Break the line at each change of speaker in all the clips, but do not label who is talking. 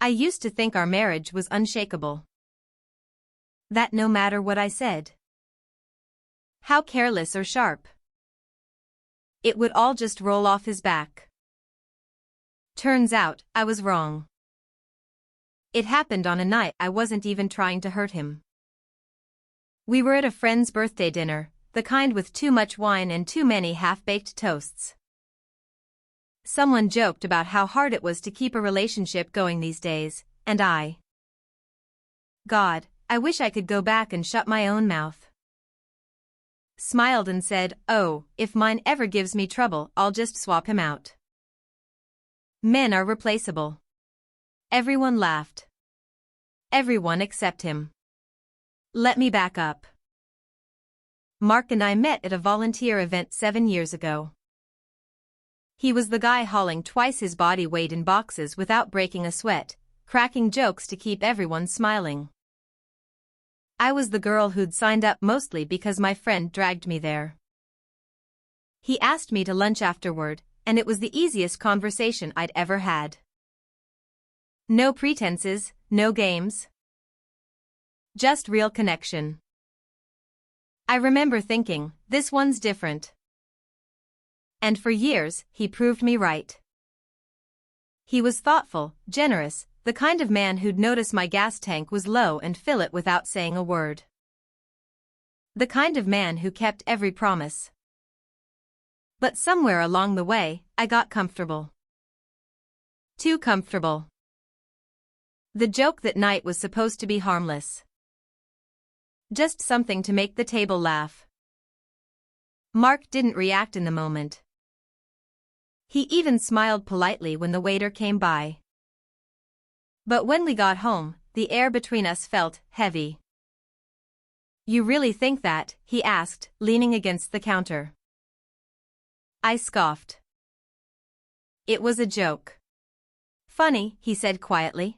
I used to think our marriage was unshakable. That no matter what I said, how careless or sharp, it would all just roll off his back. Turns out, I was wrong. It happened on a night I wasn't even trying to hurt him. We were at a friend's birthday dinner, the kind with too much wine and too many half-baked toasts. Someone joked about how hard it was to keep a relationship going these days, and God, I wish I could go back and shut my own mouth. Smiled and said, oh, if mine ever gives me trouble, I'll just swap him out. Men are replaceable. Everyone laughed. Everyone except him. Let me back up. Mark and I met at a volunteer event 7 years ago. He was the guy hauling twice his body weight in boxes without breaking a sweat, cracking jokes to keep everyone smiling. I was the girl who'd signed up mostly because my friend dragged me there. He asked me to lunch afterward, and it was the easiest conversation I'd ever had. No pretenses, no games. Just real connection. I remember thinking, this one's different. And for years, he proved me right. He was thoughtful, generous, the kind of man who'd notice my gas tank was low and fill it without saying a word. The kind of man who kept every promise. But somewhere along the way, I got comfortable. Too comfortable. The joke that night was supposed to be harmless. Just something to make the table laugh. Mark didn't react in the moment. He even smiled politely when the waiter came by. But when we got home, the air between us felt heavy. You really think that? He asked, leaning against the counter. I scoffed. It was a joke. Funny, he said quietly.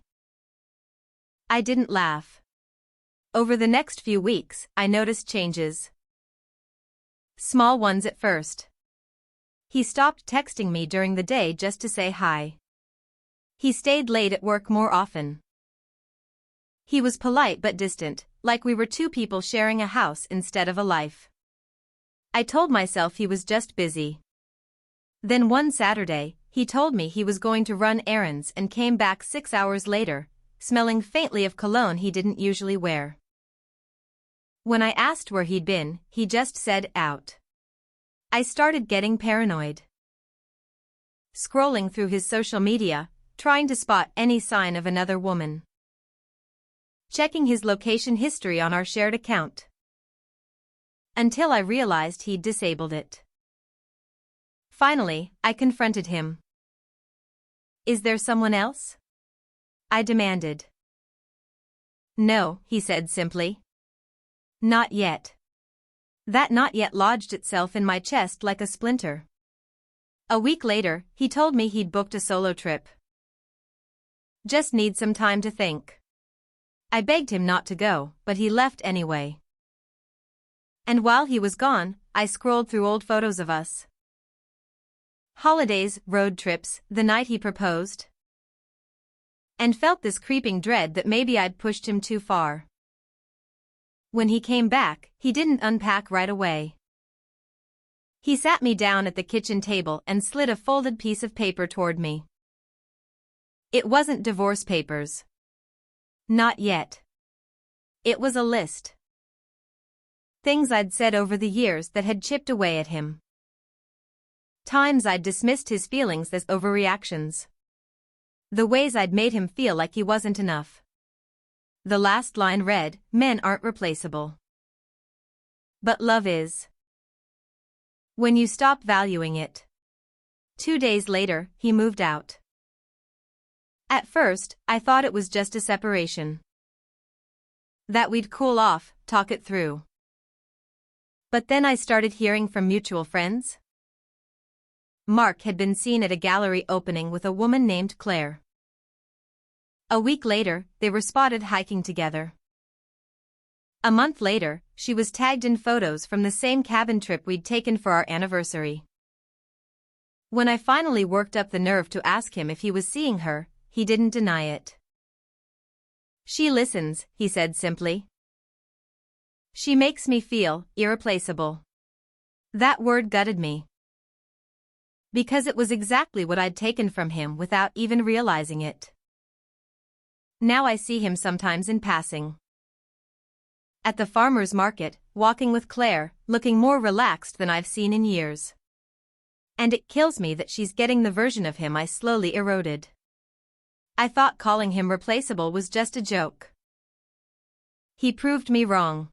I didn't laugh. Over the next few weeks, I noticed changes. Small ones at first. He stopped texting me during the day just to say hi. He stayed late at work more often. He was polite but distant, like we were two people sharing a house instead of a life. I told myself he was just busy. Then one Saturday, he told me he was going to run errands and came back 6 hours later, smelling faintly of cologne he didn't usually wear. When I asked where he'd been, he just said, out. I started getting paranoid. Scrolling through his social media, trying to spot any sign of another woman. Checking his location history on our shared account. Until I realized he'd disabled it. Finally, I confronted him. Is there someone else? I demanded. No, he said simply. Not yet. That not yet lodged itself in my chest like a splinter. A week later, he told me he'd booked a solo trip. Just need some time to think. I begged him not to go, but he left anyway. And while he was gone, I scrolled through old photos of us. Holidays, road trips, the night he proposed. And felt this creeping dread that maybe I'd pushed him too far. When he came back, he didn't unpack right away. He sat me down at the kitchen table and slid a folded piece of paper toward me. It wasn't divorce papers. Not yet. It was a list. Things I'd said over the years that had chipped away at him. Times I'd dismissed his feelings as overreactions. The ways I'd made him feel like he wasn't enough. The last line read, men aren't replaceable. But love is. When you stop valuing it. 2 days later, he moved out. At first, I thought it was just a separation. That we'd cool off, talk it through. But then I started hearing from mutual friends. Mark had been seen at a gallery opening with a woman named Claire. A week later, they were spotted hiking together. A month later, she was tagged in photos from the same cabin trip we'd taken for our anniversary. When I finally worked up the nerve to ask him if he was seeing her, he didn't deny it. She listens, he said simply. She makes me feel irreplaceable. That word gutted me. Because it was exactly what I'd taken from him without even realizing it. Now I see him sometimes in passing. At the farmer's market, walking with Claire, looking more relaxed than I've seen in years. And it kills me that she's getting the version of him I slowly eroded. I thought calling him replaceable was just a joke. He proved me wrong.